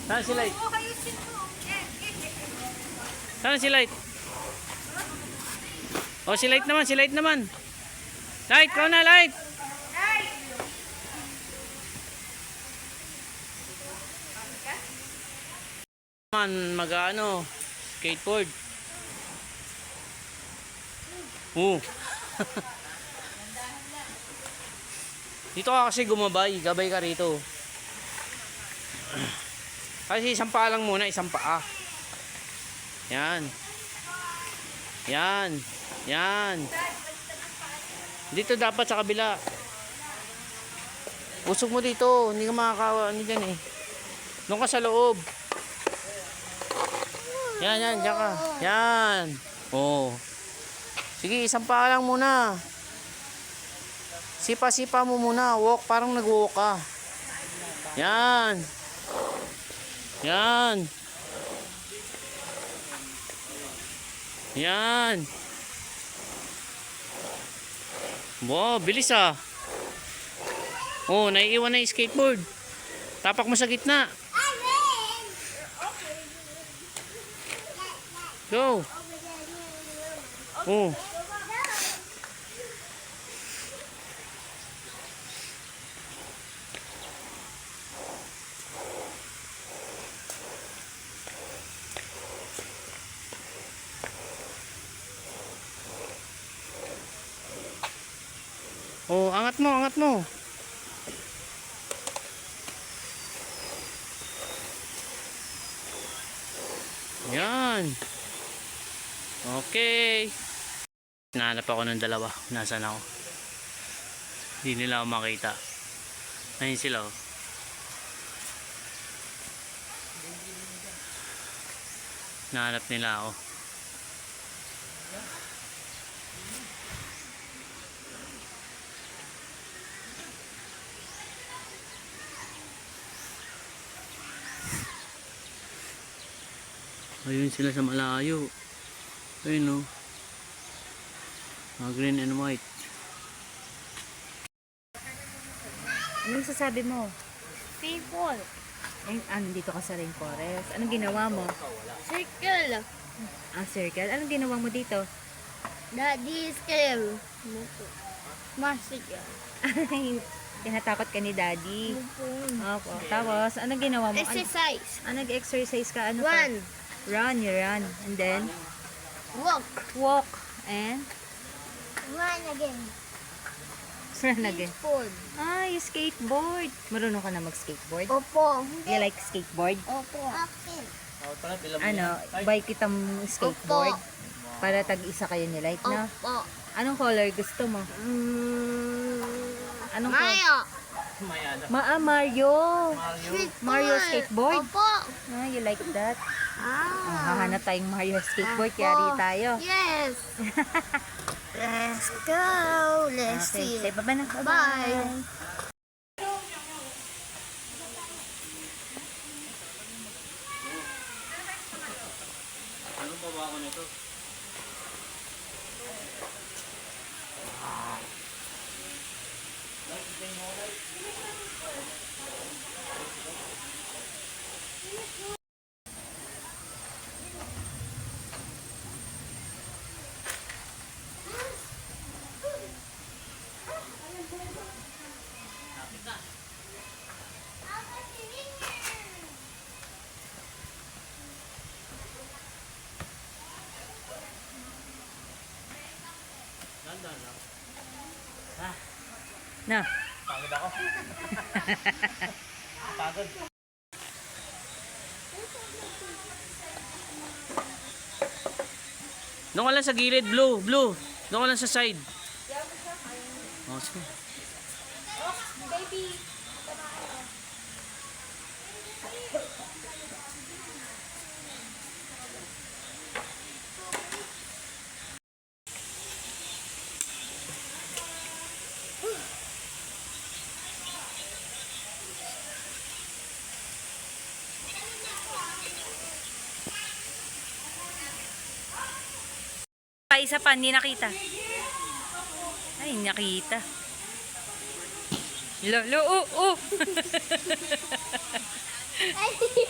Saan si Light? Saan si Light? Oh, si Light naman, si Light naman. Light, ikaw na, Light. Mag-ano, skateboard. Dito ka kasi gumabay, gabay ka rito. Kasi isang paa lang muna, isang paa. Yan. Yan. Yan. Dito dapat sa kabila. Usog mo dito, hindi ka makakawa, dyan eh. Doon ka sa loob. Yan, yan, dyan ka. Yan. Oh. Sige, isang paa lang muna. Sipa-sipa mo muna. Walk, parang nag-walk ka. Yan. Yan. Yan. Wow, bilis ah. Oh, naiiwan na yung skateboard. Tapak mo sa gitna. Go. Oh. Oh, angat mo, angat mo. Yan. Okay. Nahanap ako ng dalawa. Nasaan ako? Hindi nila ako makita. Ayun sila oh. Nahanap nila ako. Ayun sila sa malayo. Ayun o. Green and white. Anong sasabi mo? People. Dito ka sa rainforest. Anong ginawa mo? Circle. Circle. Anong ginawa mo dito? Daddy is scale. Master. Tinatakot ka ni Daddy. Opo. Tapos, anong ginawa mo? Exercise. Nag-exercise ka? Ano Run. ka? Run, you run. And then? Walk. Walk. And? Run again. Run again. Skateboard. You skateboard. Marunong ka na mag-skateboard? Opo. You like skateboard? Opo. Buy kitang skateboard? Para tag-isa kayo ni Light, no? Opo. Anong color gusto mo? Anong Mayo. Mario. Mario skateboard? Opo. You like that? Hahanap tayong Mario skateboard. Yari tayo. Yes. Let's go. Let's see. Say bye-bye na. Bye. Anong pa ba ako nito? Na. Pagod ako. Pagod. Doon ka lang sa gilid, blue, blue. Doon ka lang sa side. Oh, sige. Baby. Isa pa, hindi nakita. Ay, nakita. Lo,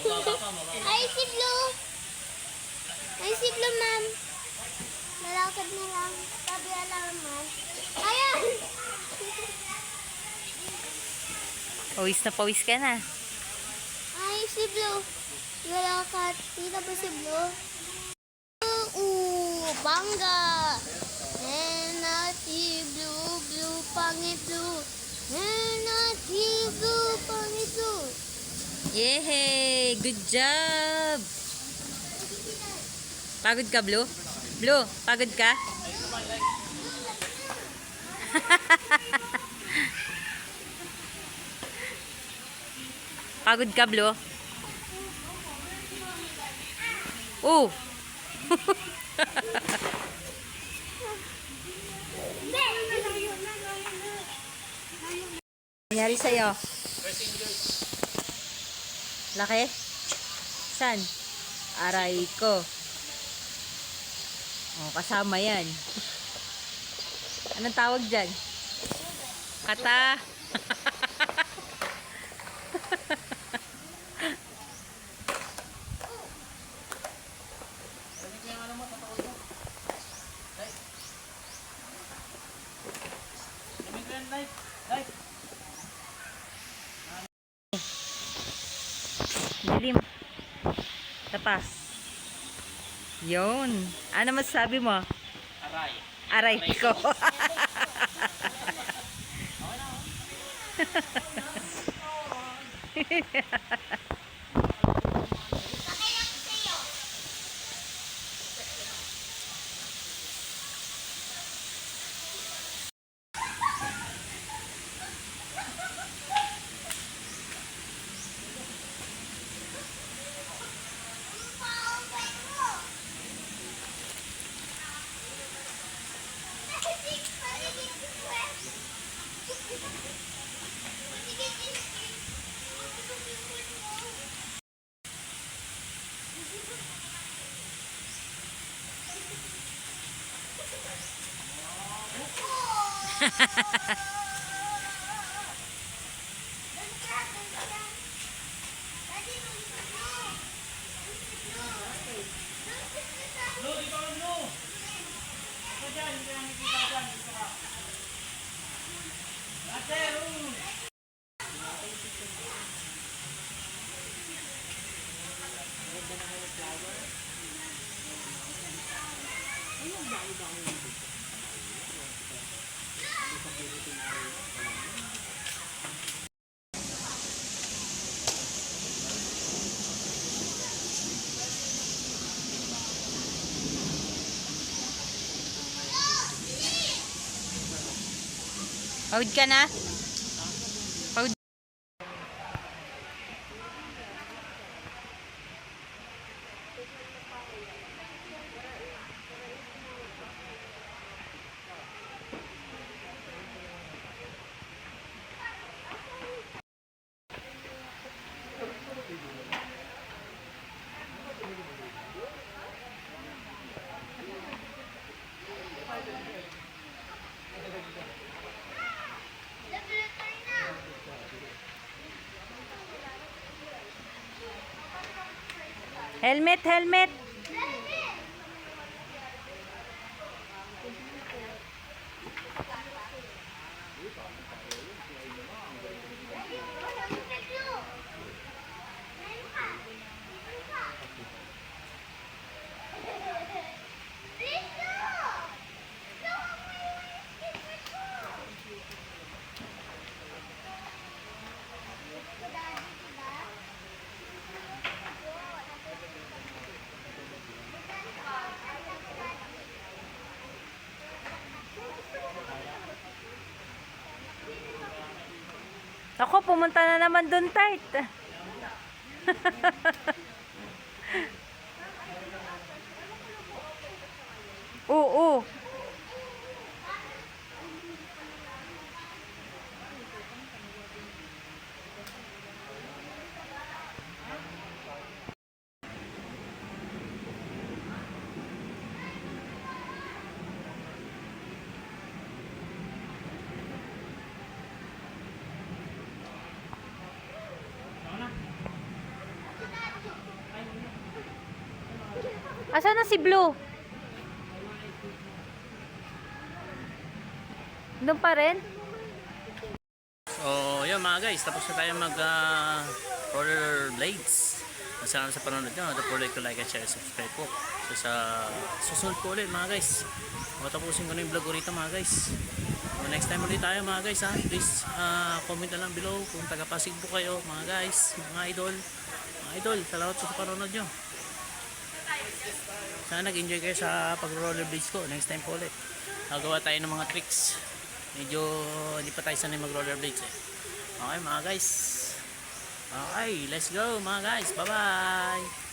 Ay, si Blue. Ay, si Blue, ma'am. Lalakad na lang. Sabi alarman. Ayan! Pawis na pawis ka na. Ay, si Blue. Lalakad. Kita ba si Blue? Bangga! And si Blue, Blue, pangit Blue. And si Blue, pangit Blue. Yay! Good job! Pagod ka, Blue? Blue, pagod ka? Pagod ka, Blue? Oh! Nangyari sa'yo? Laki? San? Aray ko. Oh, kasama yan. Anong tawag dyan? Kata. Dilim. Tapas. Yun. Ano masasabi mo? Aray. Aray ko. Pagod ka na? Pagod. Helmet, helmet. Ako, pumunta na naman dun, Tart. Oo. Asan na si Blue? Doon pa rin? So, yun mga guys, tapos na tayo mag roller blades. Salamat sa panonood nyo. Don't forget to like and share and subscribe po. So, sa susunod po ulit mga guys. Matapusin ko na yung vlog ko rito mga guys. So, next time ulit tayo mga guys ha. Please comment na lang below kung taga-Pasig po kayo mga guys, mga idol. Mga idol, salamat sa panonood nyo. Sana nag-enjoy kayo sa pag-roller blades ko. Next time po ulit. Nagawa tayo ng mga tricks. Medyo hindi pa tayo sanay mag-roller blades eh. Okay mga guys. Okay, let's go mga guys. Bye-bye.